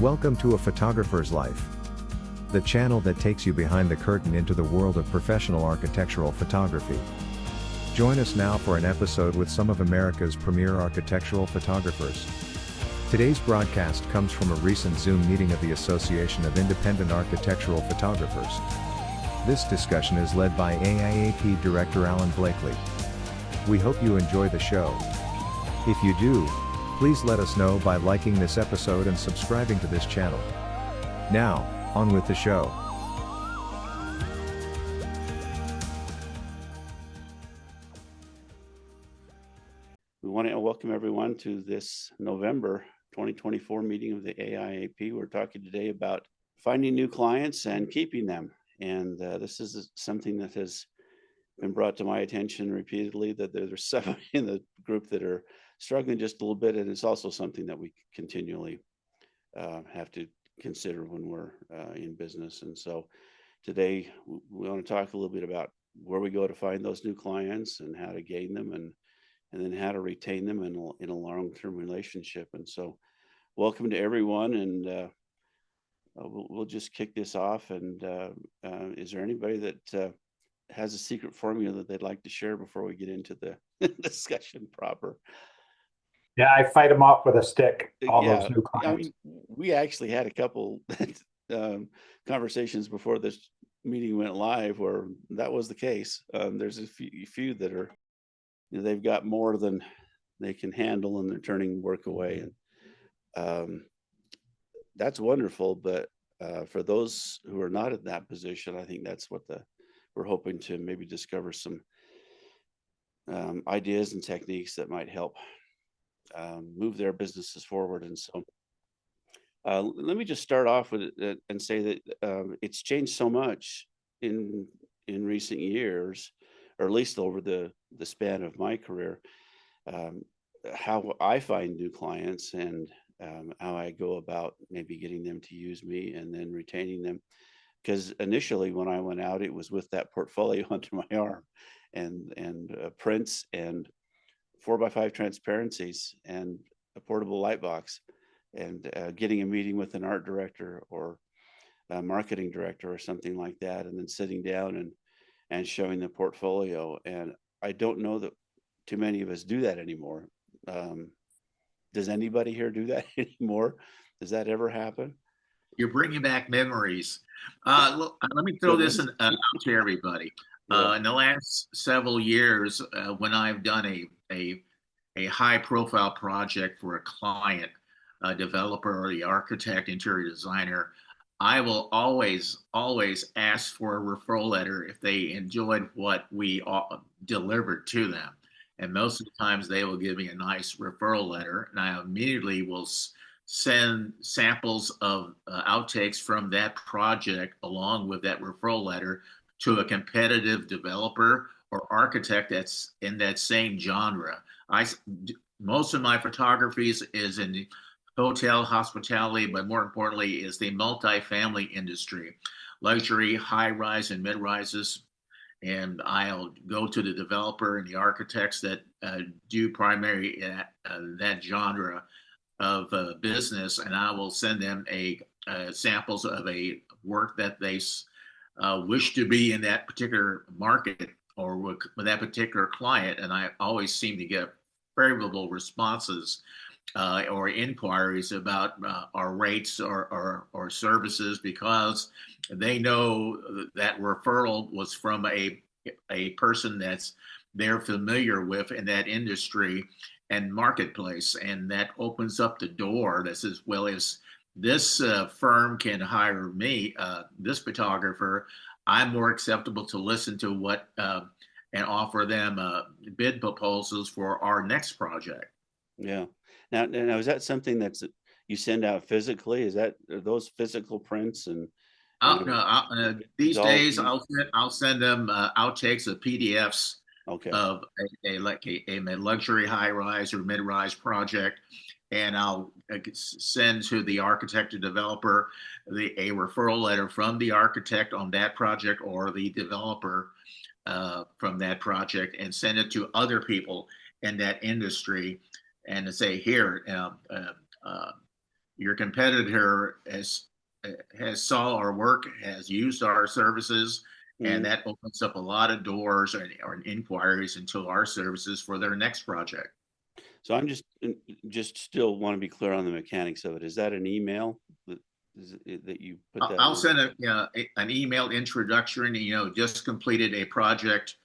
Welcome to A Photographer's Life, the channel that takes you behind the curtain into the world of professional architectural photography. Join us now for an episode with some of America's premier architectural photographers. Today's broadcast comes from a recent Zoom meeting of the Association of Independent Architectural Photographers. This discussion is led by AIAP Director Alan Blakely. We hope you enjoy the show. If you do, please let us know by liking this episode and subscribing to this channel. Now, on with the show. We want to welcome everyone to this November 2024 meeting of the AIAP. We're talking today about finding new clients and keeping them. And this is something that has been brought to my attention repeatedly, that there's some in the group that are struggling just a little bit. And it's also something that we continually have to consider when we're in business. And so today we want to talk a little bit about where we go to find those new clients and how to gain them and then how to retain them in a long-term relationship. And so welcome to everyone. And we'll just kick this off. And is there anybody that has a secret formula that they'd like to share before we get into the discussion proper? Yeah, I fight them off with a stick, those new clients. I mean, we actually had a couple conversations before this meeting went live where that was the case. There's a few that are, they've got more than they can handle and they're turning work away. And that's wonderful. But for those who are not in that position, I think that's what we're hoping to maybe discover some ideas and techniques that might help move their businesses forward. And so let me just start off with it and say that it's changed so much in recent years, or at least over the span of my career, how I find new clients and how I go about maybe getting them to use me and then retaining them. Because initially when I went out, it was with that portfolio under my arm and prints and 4x5 transparencies and a portable light box and getting a meeting with an art director or a marketing director or something like that, and then sitting down and showing the portfolio. And I don't know that too many of us do that anymore. Does anybody here do that anymore? Does that ever happen? You're bringing back memories. Look, let me throw this out to everybody. Yeah. In the last several years, when I've done a high-profile project for a client, a developer or the architect, interior designer, I will always ask for a referral letter if they enjoyed what we delivered to them. And most of the times they will give me a nice referral letter, and I immediately will send samples of outtakes from that project along with that referral letter to a competitive developer or architect that's in that same genre. Most of my photography is in the hotel, hospitality, but more importantly is the multifamily industry, luxury, high-rise and mid-rises. And I'll go to the developer and the architects that do primary that genre of business, and I will send them samples of a work that they wish to be in that particular market or with that particular client. And I always seem to get favorable responses or inquiries about our rates or services, because they know that referral was from a person that's they're familiar with in that industry and marketplace, and that opens up the door that says, well, if this firm can hire me, this photographer, I'm more acceptable to listen to what and offer them bid proposals for our next project. Yeah. Now is that something that's you send out physically? Are those physical prints? And these days I'll send them outtakes of PDFs. Okay. Of a luxury high-rise or mid-rise project, and I'll send to the architect or developer a referral letter from the architect on that project or the developer from that project, and send it to other people in that industry and to say, here, your competitor has saw our work, has used our services, and that opens up a lot of doors or inquiries into our services for their next project. So I'm just still want to be clear on the mechanics of it. Is that an email that you put that I'll in? send an email introduction. Just completed a project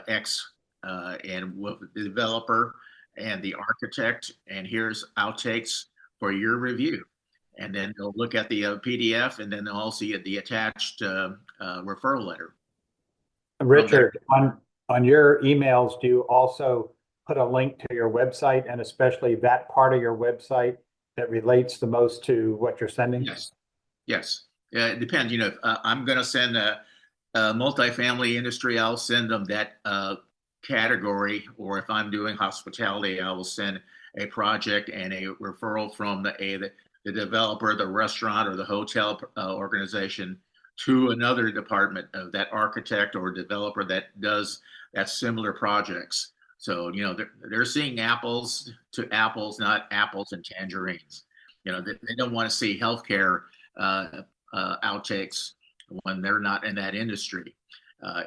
X, and with the developer and the architect, and here's outtakes for your review. And then they'll look at the PDF, and then they'll also see the attached referral letter. Richard, on your emails, do you also put a link to your website, and especially that part of your website that relates the most to what you're sending? Yes. It depends. If I'm going to send a multifamily industry, I'll send them that category. Or if I'm doing hospitality, I will send a project and a referral from the developer, the restaurant, or the hotel organization to another department of that architect or developer that does that similar projects. So, they're seeing apples to apples, not apples and tangerines. They don't want to see healthcare outtakes when they're not in that industry.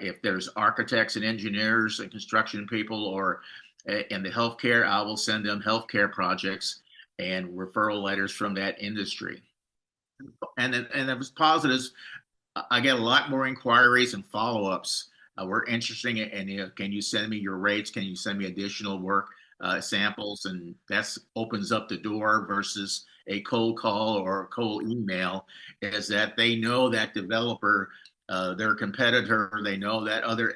If there's architects and engineers and construction people or in the healthcare, I will send them healthcare projects and referral letters from that industry. And it was positives. I get a lot more inquiries and follow-ups. We're interested in, can you send me your rates? Can you send me additional work samples? And that opens up the door versus a cold call or a cold email, is that they know that developer, their competitor, they know that other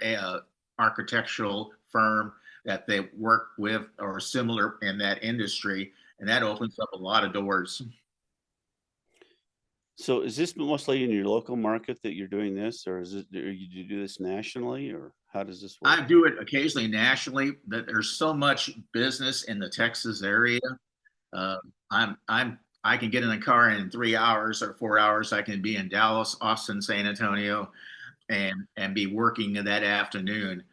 architectural firm that they work with or similar in that industry. And that opens up a lot of doors. So is this mostly in your local market that you're doing this, or do you do this nationally, or how does this work? I do it occasionally nationally, but there's so much business in the Texas area. I can get in a car in 3 hours or 4 hours. I can be in Dallas, Austin, San Antonio, and be working that afternoon,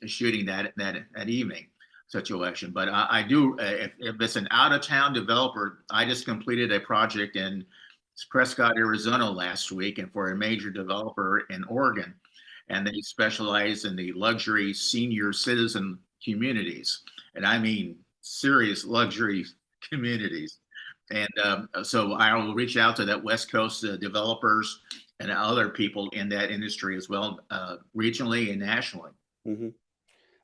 shooting that evening situation. But I do, if it's an out of town developer, I just completed a project in Prescott, Arizona last week, and for a major developer in Oregon, and they specialize in the luxury senior citizen communities, and I mean serious luxury communities. And so I will reach out to that West Coast developers and other people in that industry as well, regionally and nationally. Mm-hmm.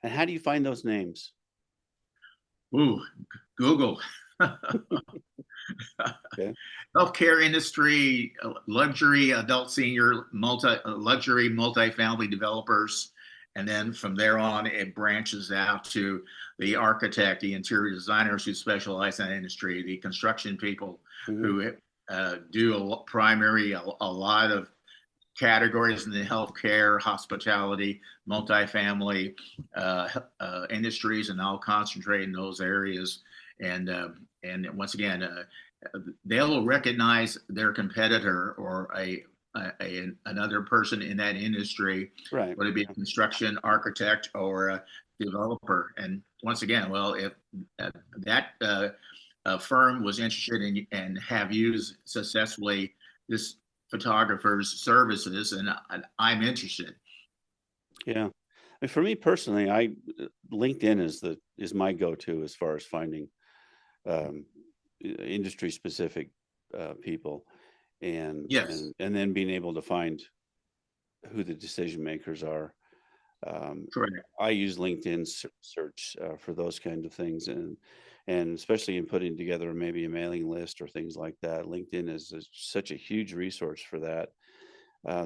And how do you find those names? Ooh, Google. Okay. Healthcare industry, luxury adult senior luxury multifamily developers. And then from there on, it branches out to the architect, the interior designers who specialize in that industry, the construction people who do a lot of categories in the healthcare, hospitality, multifamily industries, and I'll concentrate in those areas. And once again, they'll recognize their competitor or another person in that industry, right? Whether it be a construction architect or a developer. And once again, well, if that firm was interested in and have used successfully this photographer's services, and I'm interested. Yeah, and for me personally, LinkedIn is my go-to as far as finding industry specific people, and yes, and then being able to find who the decision makers are. Correct. I use LinkedIn search for those kinds of things, and especially in putting together maybe a mailing list or things like that. LinkedIn is such a huge resource for that.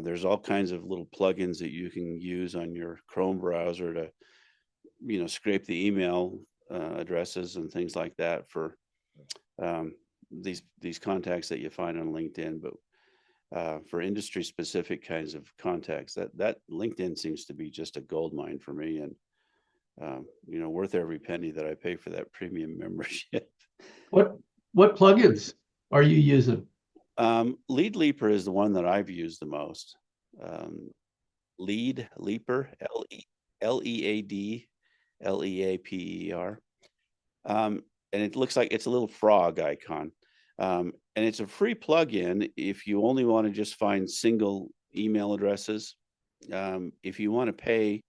There's all kinds of little plugins that you can use on your Chrome browser to, scrape the email addresses and things like that for these contacts that you find on LinkedIn. But for industry specific kinds of contacts, that LinkedIn seems to be just a gold mine for me, and worth every penny that I pay for that premium membership. What plugins are you using? Lead Leaper is the one that I've used the most. Lead Leaper, LEAD LEAPER. and it looks like it's a little frog icon. And it's a free plugin if you only want to just find single email addresses. If you want to pay,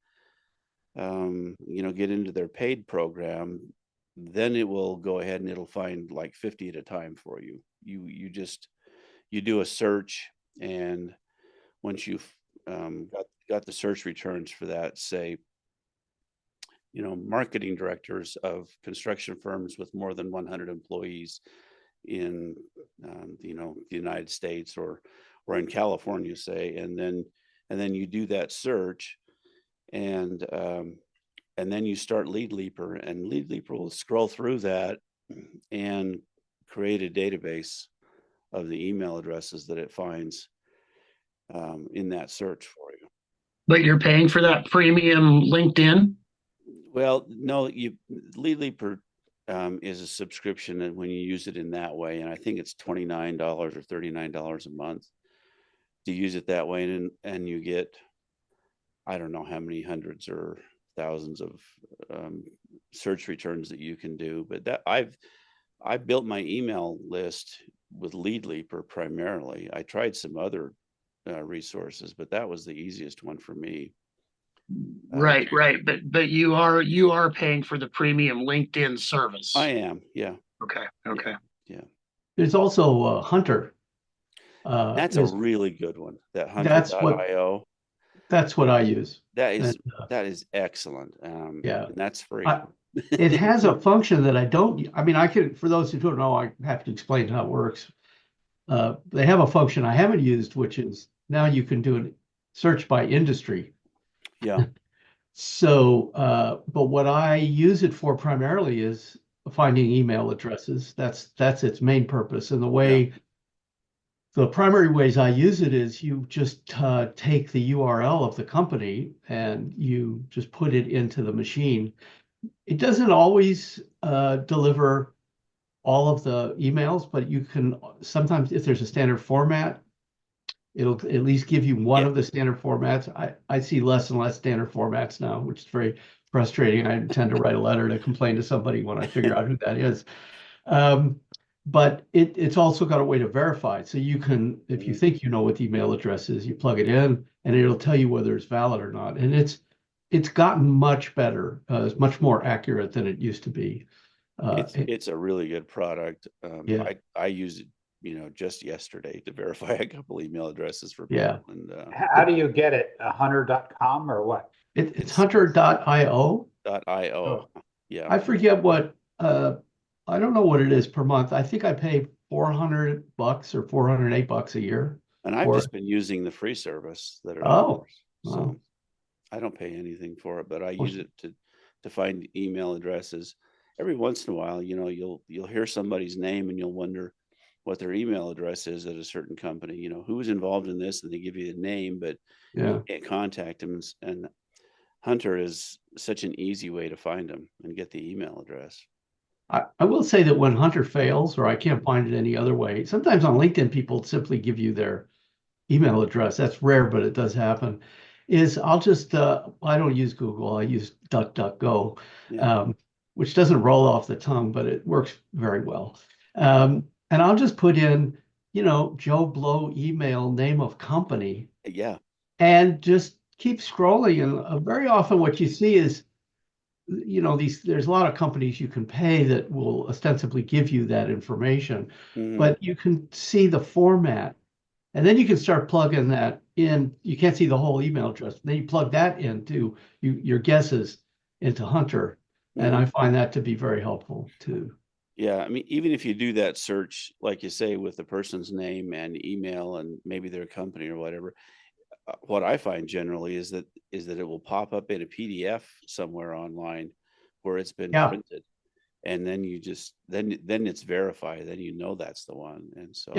get into their paid program, then it will go ahead and it'll find like 50 at a time for you. You do a search, and once you've got the search returns for that, say, marketing directors of construction firms with more than 100 employees in the United States or in California, say, and then you do that search, and then you start Lead Leaper, and Lead Leaper will scroll through that and create a database of the email addresses that it finds in that search for you. But you're paying for that premium LinkedIn? Well, no, Lead Leaper is a subscription, and when you use it in that way, and I think it's $29 or $39 a month to use it that way, and you get, I don't know how many hundreds or thousands of search returns that you can do. But that I've built my email list with Lead Leaper primarily. I tried some other resources, but that was the easiest one for me. Right. But you are paying for the premium LinkedIn service. I am, yeah. Okay. Yeah. There's also Hunter. That's a really good one. That Hunter.io. That's what I use. That is excellent. Yeah. And that's free. It has a function that I can, for those who don't know, I have to explain how it works. They have a function I haven't used, which is now you can do a search by industry. Yeah. So, but what I use it for primarily is finding email addresses. That's its main purpose. And the primary ways I use it is you just take the URL of the company and you just put it into the machine. It doesn't always deliver all of the emails, but you can sometimes, if there's a standard format, it'll at least give you one of the standard formats. I see less and less standard formats now, which is very frustrating. I intend to write a letter to complain to somebody when I figure out who that is. But it's also got a way to verify. So you can, if you think you know what the email address is, you plug it in and it'll tell you whether it's valid or not. And it's gotten much better. It's much more accurate than it used to be. It's a really good product. Yeah. I use it, just yesterday to verify a couple email addresses for people. Yeah. And How do you get it? Hunter.com or what? It's hunter.io. .io. Oh. Yeah. I forget what, I don't know what it is per month. I think I pay $400 or $408 a year. And I've just been using the free service that are so I don't pay anything for it, but I use it to find email addresses. Every once in a while, you'll hear somebody's name and you'll wonder what their email address is at a certain company, who was involved in this, and they give you the name, but you can't contact them. And Hunter is such an easy way to find them and get the email address. I will say that when Hunter fails, or I can't find it any other way, sometimes on LinkedIn, people simply give you their email address. That's rare, but it does happen. I'll just, I don't use Google, I use DuckDuckGo, which doesn't roll off the tongue, but it works very well. And I'll just put in, Joe Blow email, name of company. Yeah. And just keep scrolling. And very often what you see is, there's a lot of companies you can pay that will ostensibly give you that information, but you can see the format, and then you can start plugging that in. You can't see the whole email address. Then you plug that into your guesses into Hunter, and I find that to be very helpful too. Yeah, I mean, even if you do that search, like you say, with the person's name and email and maybe their company or whatever, what I find generally is that it will pop up in a PDF somewhere online where it's been printed, and then you just then it's verified. Then that's the one. And so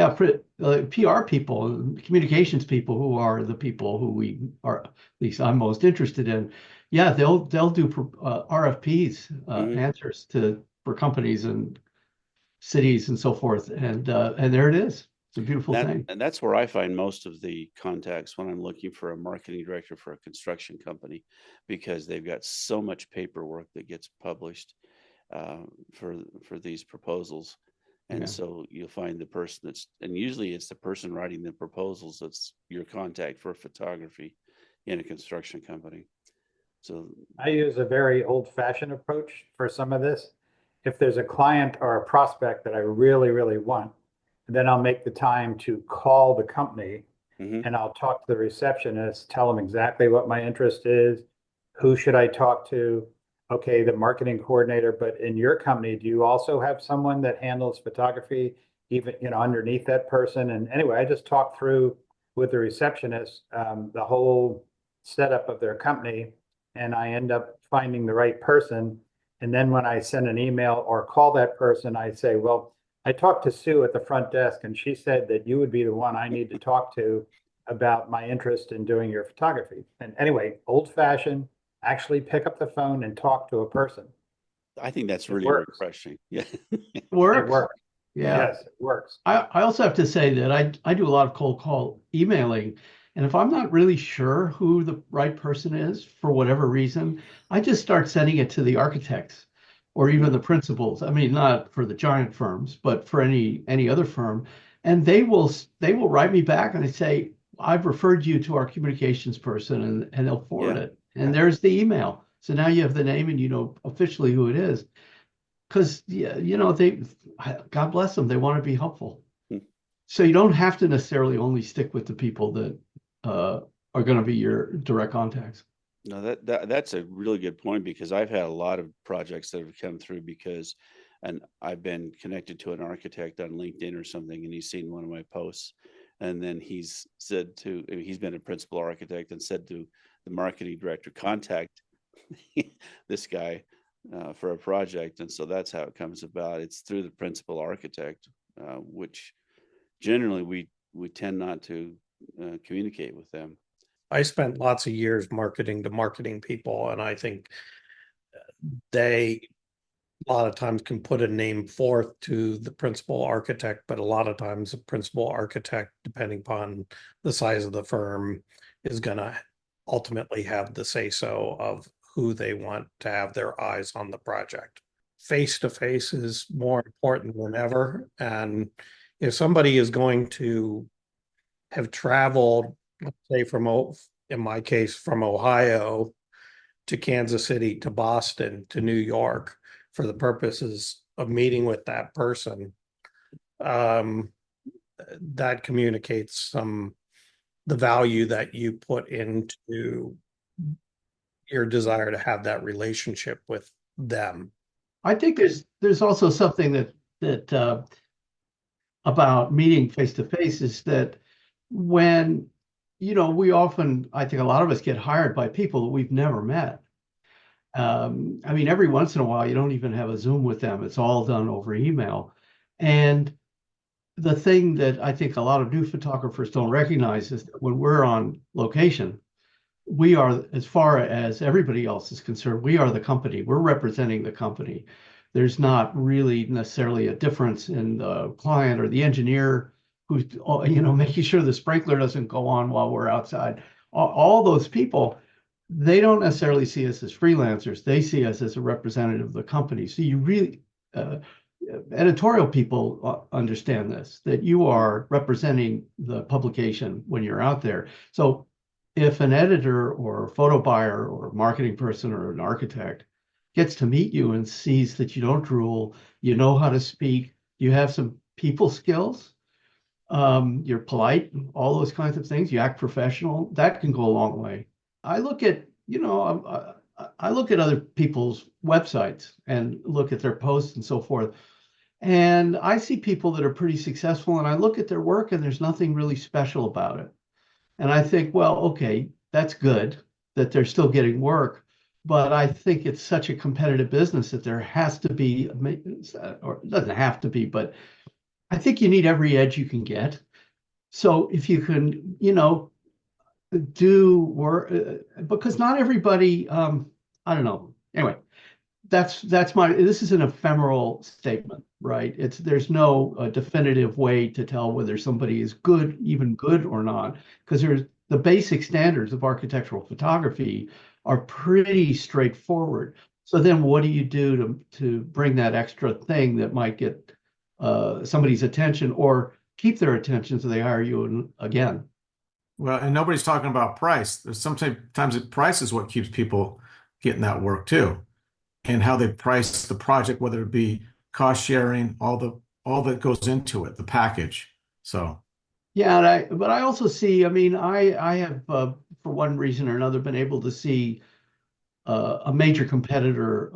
PR people, communications people, who are the people who we are, at least I'm most interested in. Yeah, they'll do RFPs, answers for companies and cities and so forth, and there it is. It's a beautiful thing. And that's where I find most of the contacts when I'm looking for a marketing director for a construction company, because they've got so much paperwork that gets published. for these proposals. And Yeah. so you'll find the person and usually it's the person writing the proposals that's your contact for photography in a construction company. So I use a very old-fashioned approach for some of this. If there's a client or a prospect that I really, really want, then I'll make the time to call the company mhm. and I'll talk to the receptionist, tell them exactly what my interest is, who should I talk to? Okay, the marketing coordinator, but in your company, do you also have someone that handles photography, even, underneath that person? And anyway, I just talked through with the receptionist, the whole setup of their company, and I end up finding the right person. And then when I send an email or call that person, I say, well, I talked to Sue at the front desk and she said that you would be the one I need to talk to about my interest in doing your photography. And anyway, old fashioned, actually pick up the phone and talk to a person. I think that's It really works. refreshing. Yeah. It Works. works. Yeah. Yes, it works. I also have to say that I do a lot of cold call emailing. And if I'm not really sure who the right person is for whatever reason, I just start sending it to the architects or even the principals. I mean, not for the giant firms, but for any other firm. And they will write me back and they say, I've referred you to our communications person, and they'll forward Yeah. it. And there's the email. So now you have the name and you know officially who it is. Because yeah, God bless them, they want to be helpful. Hmm. So you don't have to necessarily only stick with the people that are going to be your direct contacts. No, that's a really good point, because I've had a lot of projects that have come through and I've been connected to an architect on LinkedIn or something, and he's seen one of my posts, and then he's been a principal architect and said to the marketing director, contact this guy for a project. And so that's how it comes about. It's through the principal architect, which generally we tend not to communicate with them. I spent lots of years marketing to marketing people, and I think they a lot of times can put a name forth to the principal architect, but a lot of times the principal architect, depending upon the size of the firm, is going to ultimately have the say so of who they want to have their eyes on the project. Face to face is more important than ever. And if somebody is going to have traveled, let's say in my case, from Ohio to Kansas City to Boston to New York for the purposes of meeting with that person, that communicates the value that you put into your desire to have that relationship with them. I think there's also something that about meeting face to face is that when we often, I think a lot of us get hired by people that we've never met. I mean, every once in a while, you don't even have a Zoom with them. It's all done over email. And the thing that I think a lot of new photographers don't recognize is that when we're on location, we are, as far as everybody else is concerned, we are the company. We're representing the company. There's not really necessarily a difference in the client or the engineer who's, making sure the sprinkler doesn't go on while we're outside. All those people, they don't necessarily see us as freelancers. They see us as a representative of the company. So you really, editorial people understand this, that you are representing the publication when you're out there. So if an editor or a photo buyer or a marketing person or an architect gets to meet you and sees that you don't drool, you know how to speak, you have some people skills, you're polite, all those kinds of things, you act professional, that can go a long way. I look at, I look at other people's websites and look at their posts and so forth. And I see people that are pretty successful and I look at their work and there's nothing really special about it. And I think, well, okay, that's good that they're still getting work. But I think it's such a competitive business that there has to be, or it doesn't have to be, but I think you need every edge you can get. So if you can, do work, because not everybody, I don't know. Anyway, this is an ephemeral statement, right? There's no definitive way to tell whether somebody is good, even good or not, because there's the basic standards of architectural photography are pretty straightforward. So then what do you do to bring that extra thing that might get somebody's attention or keep their attention so they hire you again? Well, and nobody's talking about price. There's sometimes price is what keeps people getting that work too, and how they price the project, whether it be cost sharing, all that goes into it, the package. So Yeah, but I also see, I mean, I have for one reason or another been able to see a major competitor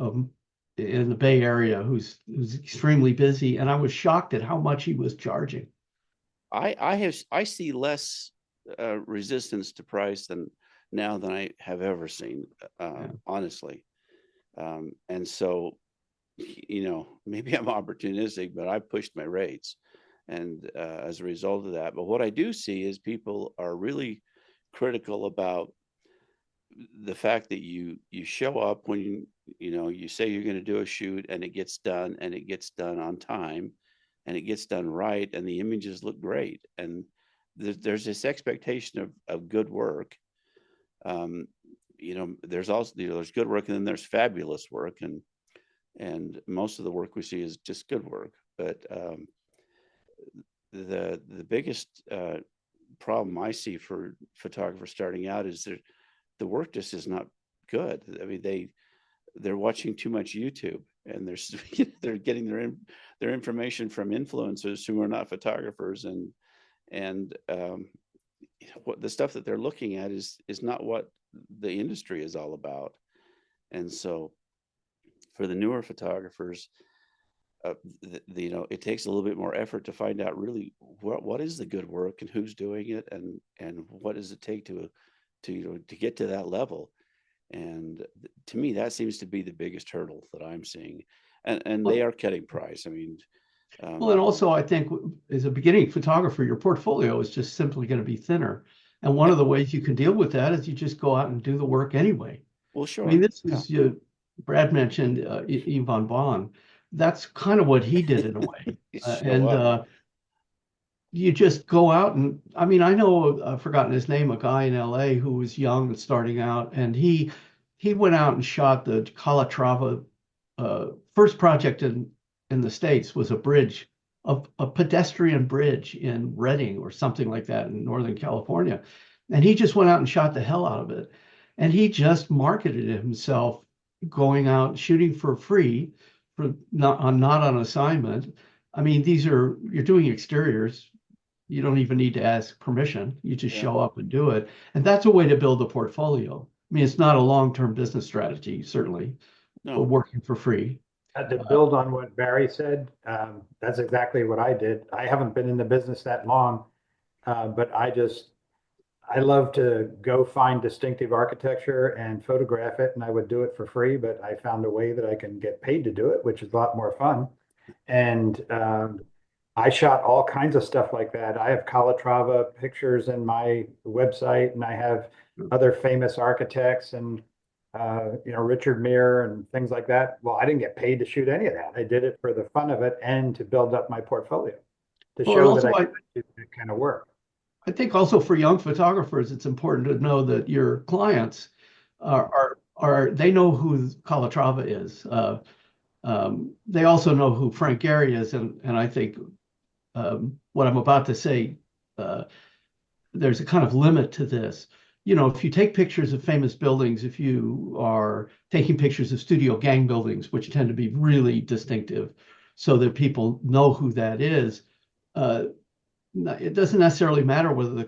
in the Bay Area who's extremely busy, and I was shocked at how much he was charging. I see less resistance to price than I have ever seen, honestly. And so, maybe I'm opportunistic, but I pushed my rates, and as a result of that. But what I do see is people are really critical about the fact that you show up when you say you're going to do a shoot, and it gets done, and it gets done on time, and it gets done right, and the images look great, and there's this expectation of good work. There's also there's good work, and then there's fabulous work, and most of the work we see is just good work. But the biggest problem I see for photographers starting out is the work just is not good. I mean, they're watching too much YouTube, and they're getting their information from influencers who are not photographers, and what the stuff that they're looking at is not what the industry is all about. And so for the newer photographers, it takes a little bit more effort to find out really what is the good work and who's doing it, and what does it take to get to that level. And to me, that seems to be the biggest hurdle that I'm seeing, and they are cutting price. I mean, well, and also I think as a beginning photographer, your portfolio is just simply going to be thinner. And one of the ways you can deal with that is you just go out and do the work anyway. Well, sure. I mean, this is Brad mentioned Yvonne Bond. That's kind of what he did in a way. You just go out and, I mean, I know I've forgotten his name, a guy in LA who was young and starting out, and he went out and shot the Calatrava first project in the States was a bridge, a pedestrian bridge in Redding or something like that in Northern California. And he just went out and shot the hell out of it. And he just marketed himself going out shooting for free, for not on assignment. I mean, you're doing exteriors. You don't even need to ask permission. You just show up and do it. And that's a way to build a portfolio. I mean, it's not a long-term business strategy, certainly, but working for free. To build on what Barry said, that's exactly what I did. I haven't been in the business that long, but I love to go find distinctive architecture and photograph it, and I would do it for free, but I found a way that I can get paid to do it, which is a lot more fun. And I shot all kinds of stuff like that. I have Calatrava pictures in my website, and I have other famous architects and Richard Meir and things like that. Well, I didn't get paid to shoot any of that. I did it for the fun of it and to build up my portfolio, to show that I could do that kind of work. I think also for young photographers, it's important to know that your clients they know who Calatrava is. They also know who Frank Gehry is, and I think what I'm about to say, there's a kind of limit to this. If you take pictures of famous buildings, if you are taking pictures of studio gang buildings, which tend to be really distinctive, so that people know who that is, it doesn't necessarily matter whether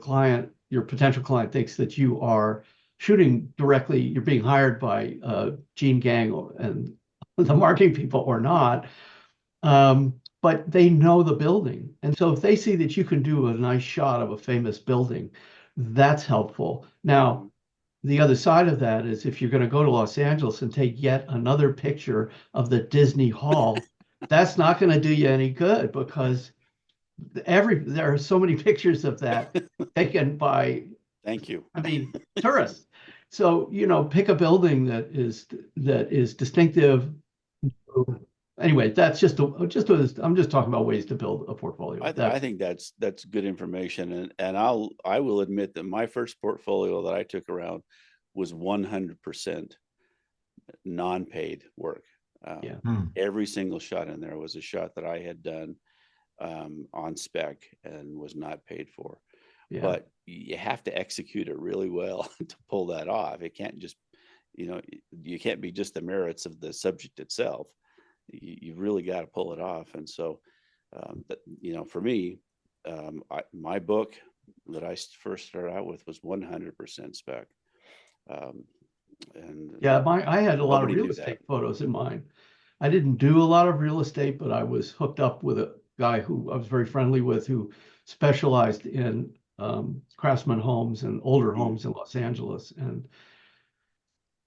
your potential client thinks that you are shooting directly, you're being hired by Gene Gang and the marketing people or not, but they know the building. And so if they see that you can do a nice shot of a famous building, that's helpful. Now, the other side of that is if you're going to go to Los Angeles and take yet another picture of the Disney Hall, that's not going to do you any good, because there are so many pictures of that taken by, thank you, I mean, tourists. So, pick a building that is distinctive. Anyway, that's I'm just talking about ways to build a portfolio. I think that's good information, and I will admit that my first portfolio that I took around was 100% non-paid work. Yeah. Every single shot in there was a shot that I had done on spec and was not paid for. Yeah. But you have to execute it really well to pull that off. It can't just, you can't be just the merits of the subject itself. You really got to pull it off. And so, for me, my book that I first started out with was 100% spec. And yeah, I had a lot of nobody real knew estate that. photos in mine. I didn't do a lot of real estate, but I was hooked up with a guy who I was very friendly with, who specialized in craftsman homes and older homes in Los Angeles. And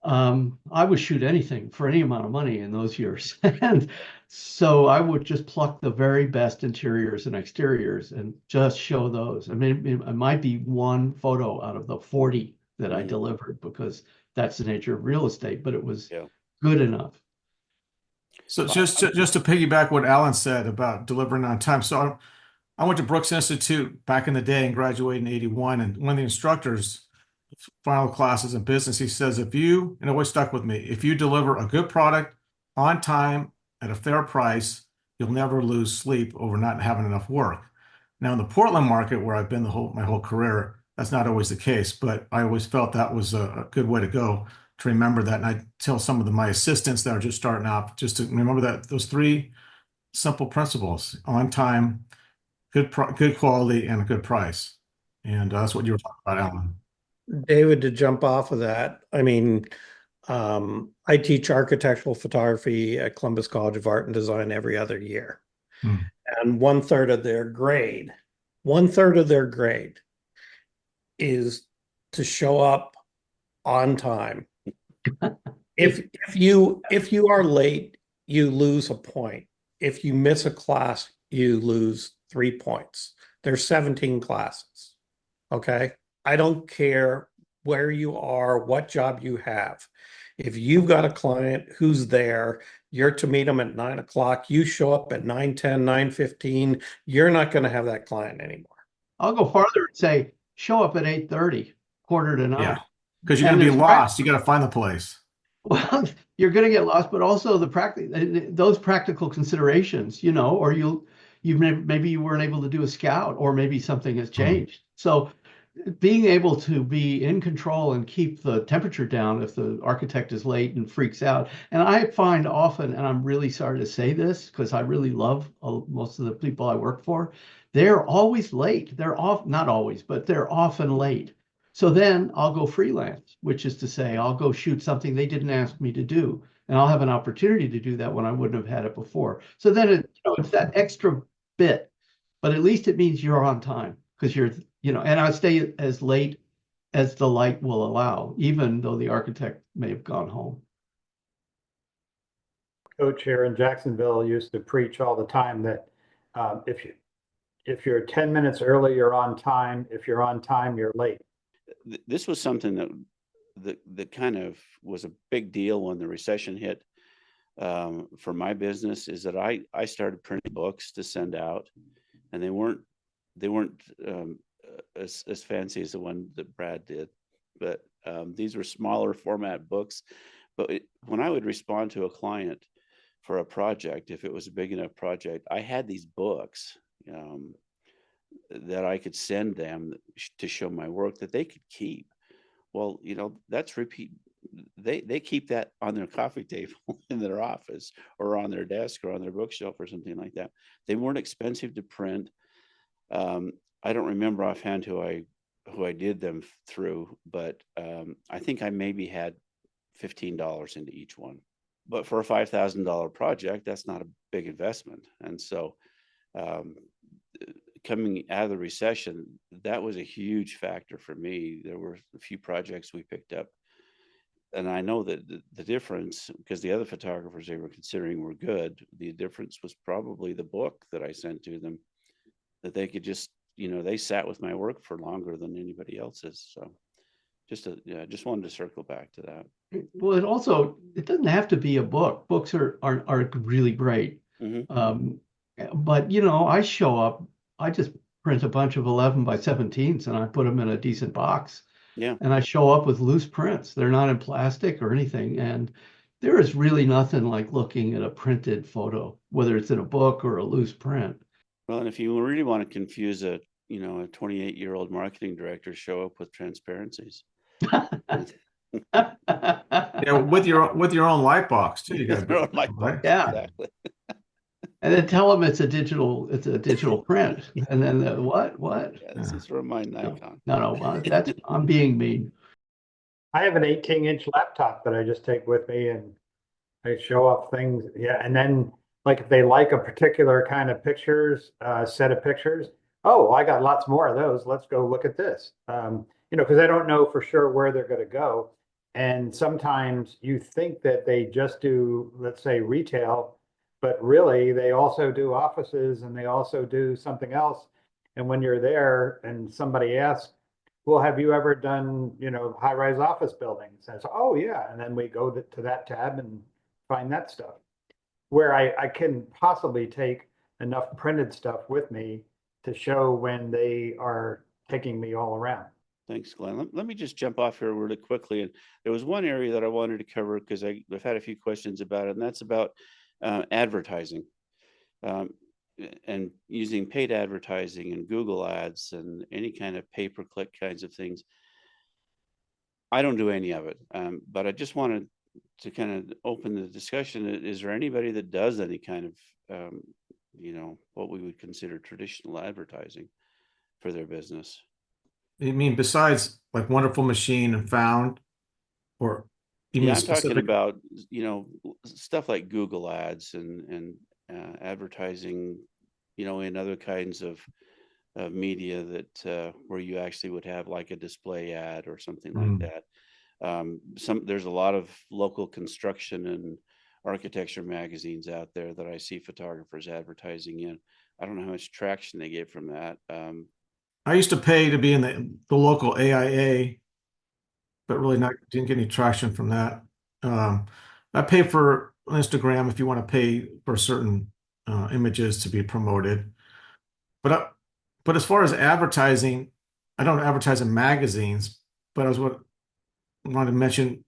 I would shoot anything for any amount of money in those years. And so I would just pluck the very best interiors and exteriors and just show those. I mean, it might be one photo out of the 40 that I delivered, because that's the nature of real estate, but it was good enough. So just to piggyback what Alan said about delivering on time. So I went to Brooks Institute back in the day and graduated in 81. And one of the instructors, final classes in business, he says, and it always stuck with me, if you deliver a good product on time at a fair price, you'll never lose sleep over not having enough work. Now in the Portland market, where I've been my whole career, that's not always the case, but I always felt that was a good way to go, to remember that. And I tell some of my assistants that are just starting out, just to remember that those 3 simple principles: on time, good quality, and a good price. And that's what you were talking about, Alan. David, to jump off of that, I mean, I teach architectural photography at Columbus College of Art and Design every other year. And one third of their grade is to show up on time. If you are late, you lose a point. If you miss a class, you lose 3 points. There's 17 classes. Okay. I don't care where you are, what job you have. If you've got a client who's there, you're to meet them at 9 o'clock, you show up at 9:10, 9:15, you're not going to have that client anymore. I'll go farther and say, show up at 8:30, quarter to 9. Yeah, because you're going to be lost. You got to find the place. Well, you're going to get lost, but also those practical considerations, or maybe you weren't able to do a scout, or maybe something has changed. So being able to be in control and keep the temperature down if the architect is late and freaks out. And I find often, and I'm really sorry to say this because I really love most of the people I work for, they're always late. Not always, but they're often late. So then I'll go freelance, which is to say I'll go shoot something they didn't ask me to do. And I'll have an opportunity to do that when I wouldn't have had it before. So then it's that extra bit, but at least it means you're on time, because and I stay as late as the light will allow, even though the architect may have gone home. Coach here in Jacksonville used to preach all the time that if you're 10 minutes early, you're on time. If you're on time, you're late. This was something that kind of was a big deal when the recession hit for my business, is that I started printing books to send out, and they weren't as fancy as the one that Brad did, but these were smaller format books. But when I would respond to a client for a project, if it was a big enough project, I had these books that I could send them to show my work that they could keep. Well, that's repeat. They keep that on their coffee table in their office, or on their desk, or on their bookshelf, or something like that. They weren't expensive to print. I don't remember offhand who I did them through, but I think I maybe had $15 into each one. But for a $5,000 project, that's not a big investment. And so coming out of the recession, that was a huge factor for me. There were a few projects we picked up, and I know that the difference, because the other photographers they were considering were good, the difference was probably the book that I sent to them, that they could just, they sat with my work for longer than anybody else's. So just wanted to circle back to that. Well, it doesn't have to be a book. Books are really great. But I show up, I just print a bunch of 11 by 17s and I put them in a decent box. Yeah. And I show up with loose prints. They're not in plastic or anything. And there is really nothing like looking at a printed photo, whether it's in a book or a loose print. Well, and if you really want to confuse a 28-year-old marketing director, show up with transparencies. Yeah, with your own light box too. You got to My right? Yeah. Exactly. And then tell them it's a digital print. And then what? Yeah, this is from my Nikon. Oh. No, I'm being mean. I have an 18-inch laptop that I just take with me and I show off things. Yeah. And then like if they like a particular kind of pictures, set of pictures, oh, I got lots more of those. Let's go look at this. Because I don't know for sure where they're going to go. And sometimes you think that they just do, let's say, retail, but really they also do offices and they also do something else. And when you're there and somebody asks, well, have you ever done, high-rise office buildings? And it's, oh yeah. And then we go to that tab and find that stuff. Where I can possibly take enough printed stuff with me to show when they are taking me all around. Thanks, Glenn. Let me just jump off here really quickly. And there was one area that I wanted to cover because I've had a few questions about it, and that's about advertising and using paid advertising and Google ads and any kind of pay-per-click kinds of things. I don't do any of it, but I just wanted to kind of open the discussion. Is there anybody that does any kind of, what we would consider traditional advertising for their business? You mean besides like Wonderful Machine and Found, or even Yeah, I'm specific? talking about, stuff like Google ads and advertising, in other kinds of media that where you actually would have like a display ad or something like that. There's a lot of local construction and architecture magazines out there that I see photographers advertising in. I don't know how much traction they get from that. I used to pay to be in the local AIA, but really didn't get any traction from that. I pay for Instagram if you want to pay for certain images to be promoted. But as far as advertising, I don't advertise in magazines, but wanted to mention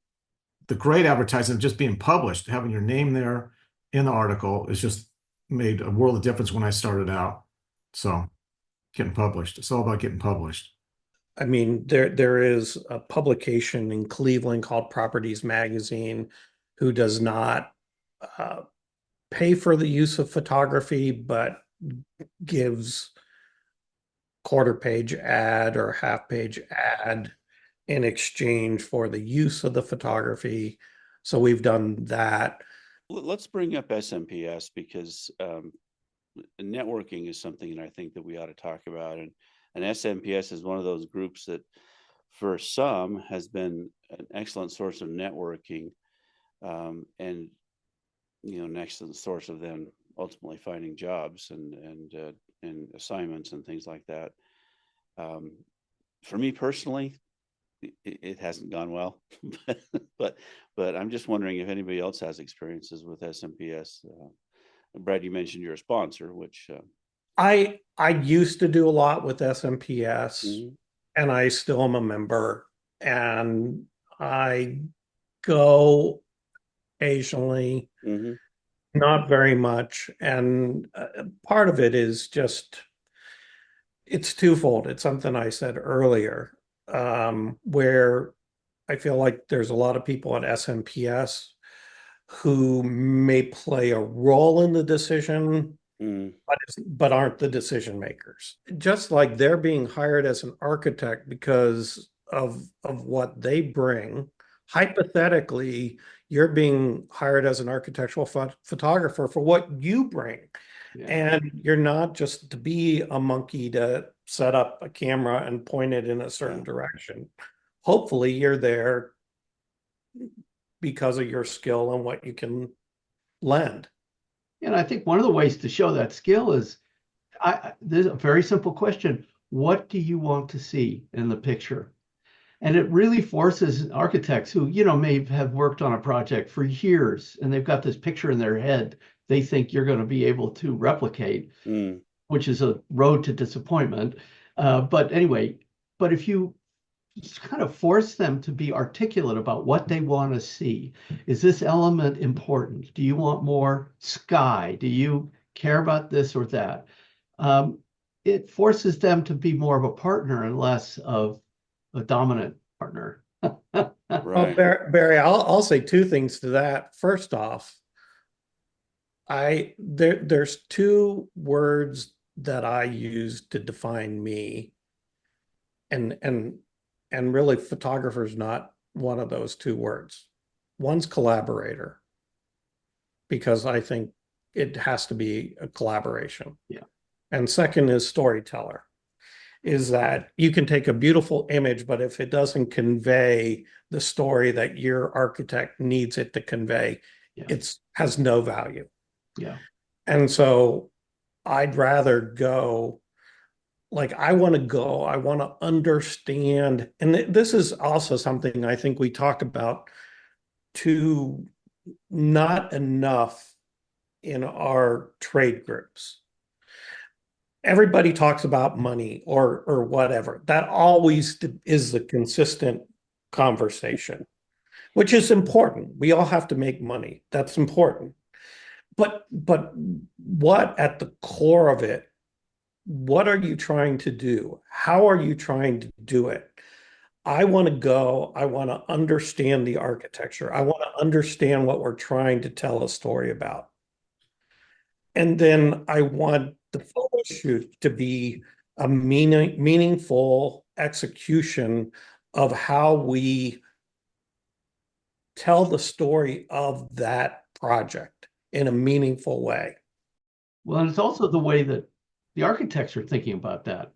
the great advertising of just being published, having your name there in the article is just made a world of difference when I started out. So getting published, it's all about getting published. I mean, there is a publication in Cleveland called Properties Magazine who does not pay for the use of photography, but gives quarter-page ad or half-page ad in exchange for the use of the photography. So we've done that. Let's bring up SMPS because networking is something that I think that we ought to talk about. And SMPS is one of those groups that for some has been an excellent source of networking and an excellent source of them ultimately finding jobs and assignments and things like that. For me personally, it hasn't gone well, but I'm just wondering if anybody else has experiences with SMPS. Brad, you mentioned you're a sponsor, which I used to do a lot with SMPS, and I still am a member, and I go occasionally, not very much, and part of it is just it's twofold. It's something I said earlier, where I feel like there's a lot of people at SMPS who may play a role in the decision, but aren't the decision makers. Just like they're being hired as an architect because of what they bring, hypothetically, you're being hired as an architectural photographer for what you bring. Yeah. And you're not just to be a monkey to set up a camera and point it in a certain direction. Hopefully you're there because of your skill and what you can lend. And I think one of the ways to show that skill is, there's a very simple question. What do you want to see in the picture? And it really forces architects who, may have worked on a project for years and they've got this picture in their head they think you're going to be able to replicate, which is a road to disappointment. But if you just kind of force them to be articulate about what they want to see. Is this element important? Do you want more sky? Do you care about this or that? It forces them to be more of a partner and less of a dominant partner. Well, Right. Barry, I'll say two things to that. First off, there's two words that I use to define me, and really photographer's not one of those two words. One's collaborator, because I think it has to be a collaboration. Yeah. And second is storyteller, is that you can take a beautiful image, but if it doesn't convey the story that your architect needs it to convey, Yeah. it has no value. Yeah. And so I'd rather go, like, I want to understand. And this is also something I think we talk about too, not enough in our trade groups. Everybody talks about money or whatever. That always is the consistent conversation, which is important. We all have to make money. That's important. But what at the core of it, what are you trying to do? How are you trying to do it? I want to understand the architecture. I want to understand what we're trying to tell a story about. And then I want the photo shoot to be a meaningful execution of how we tell the story of that project in a meaningful way. Well, and it's also the way that the architects are thinking about that.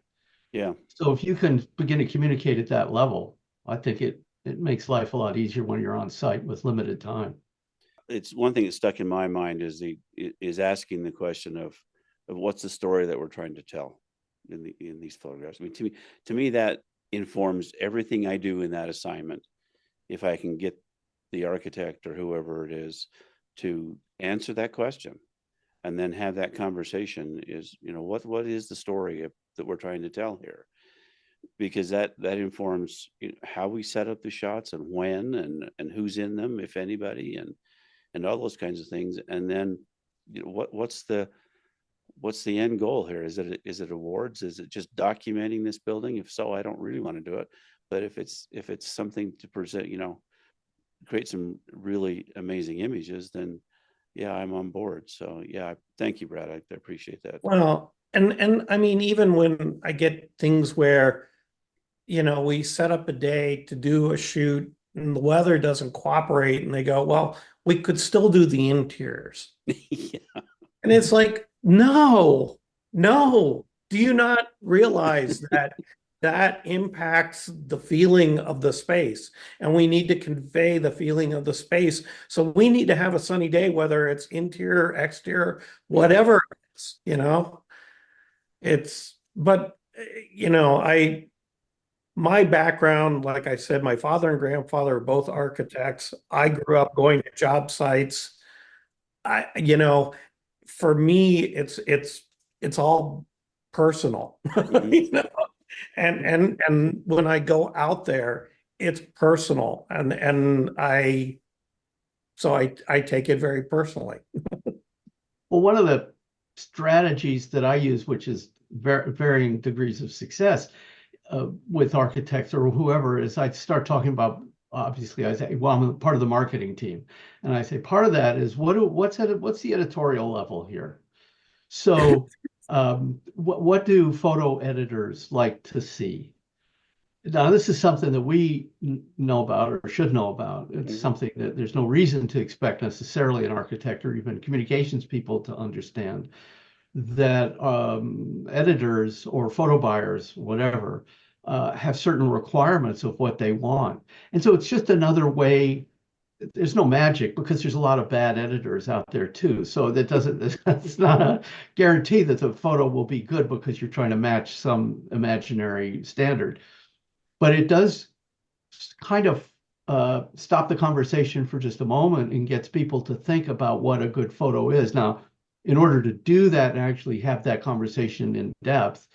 Yeah. So if you can begin to communicate at that level, I think it makes life a lot easier when you're on site with limited time. It's one thing that stuck in my mind is asking the question of what's the story that we're trying to tell in these photographs. I mean, to me that informs everything I do in that assignment. If I can get the architect or whoever it is to answer that question and then have that conversation, is, what is the story that we're trying to tell here? Because that informs how we set up the shots and when and who's in them, if anybody, and all those kinds of things. And then what's the end goal here? Is it awards? Is it just documenting this building? If so, I don't really want to do it. But if it's something to present, create some really amazing images, then yeah, I'm on board. So yeah, thank you, Brad. I appreciate that. Well, and I mean, even when I get things where, we set up a day to do a shoot and the weather doesn't cooperate, and they go, well, we could still do the interiors. Yeah. And it's like, no. Do you not realize that impacts the feeling of the space? And we need to convey the feeling of the space. So we need to have a sunny day, whether it's interior, exterior, whatever it's, my background, like I said, my father and grandfather are both architects. I grew up going to job sites. For me, it's all personal, and when I go out there, it's personal, and I take it very personally. Well, one of the strategies that I use, which is varying degrees of success with architects or whoever, is I start talking about, obviously, I say, well, I'm part of the marketing team. And I say, part of that is what's the editorial level here? So what do photo editors like to see? Now, this is something that we know about or should know about. It's something that there's no reason to expect necessarily an architect or even communications people to understand, that editors or photo buyers, whatever, have certain requirements of what they want. And so it's just another way. There's no magic, because there's a lot of bad editors out there too. So it's not a guarantee that the photo will be good because you're trying to match some imaginary standard. But it does kind of stop the conversation for just a moment and gets people to think about what a good photo is. Now, in order to do that and actually have that conversation in depth,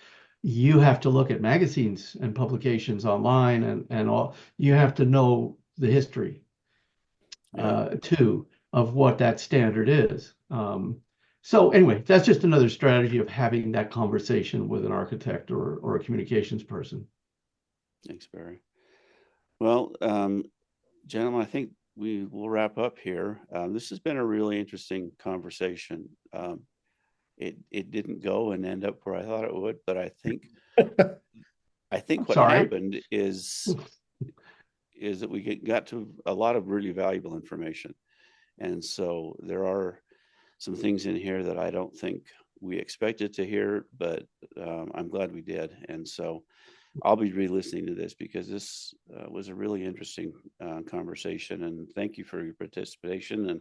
you have to look at magazines and publications online and all. You have to know the history too of what that standard is. So anyway, that's just another strategy of having that conversation with an architect or a communications person. Thanks, Barry. Well, gentlemen, I think we will wrap up here. This has been a really interesting conversation. It didn't go and end up where I thought it would, but I think what happened is that we got to a lot of really valuable information. And so there are some things in here that I don't think we expected to hear, but I'm glad we did. And so I'll be re-listening to this because this was a really interesting conversation. And thank you for your participation and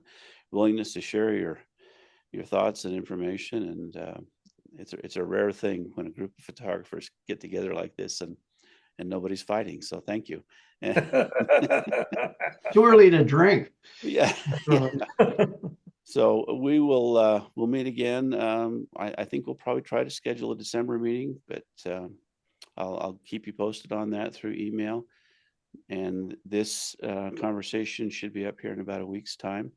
willingness to share your thoughts and information. And it's a rare thing when a group of photographers get together like this and nobody's fighting. So thank you. Too early to drink. Yeah. So we will we'll meet again. I think we'll probably try to schedule a December meeting, but I'll keep you posted on that through email. And this conversation should be up here in about a week's time.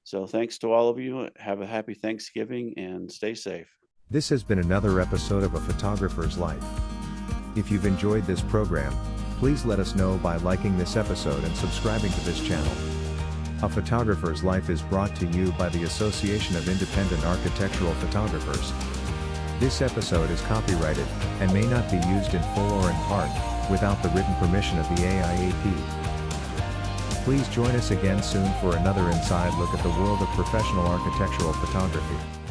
So thanks to all of you. Have a happy Thanksgiving and stay safe. This has been another episode of A Photographer's Life. If you've enjoyed this program, please let us know by liking this episode and subscribing to this channel. A Photographer's Life is brought to you by the Association of Independent Architectural Photographers. This episode is copyrighted and may not be used in full or in part without the written permission of the AIAP. Please join us again soon for another inside look at the world of professional architectural photography.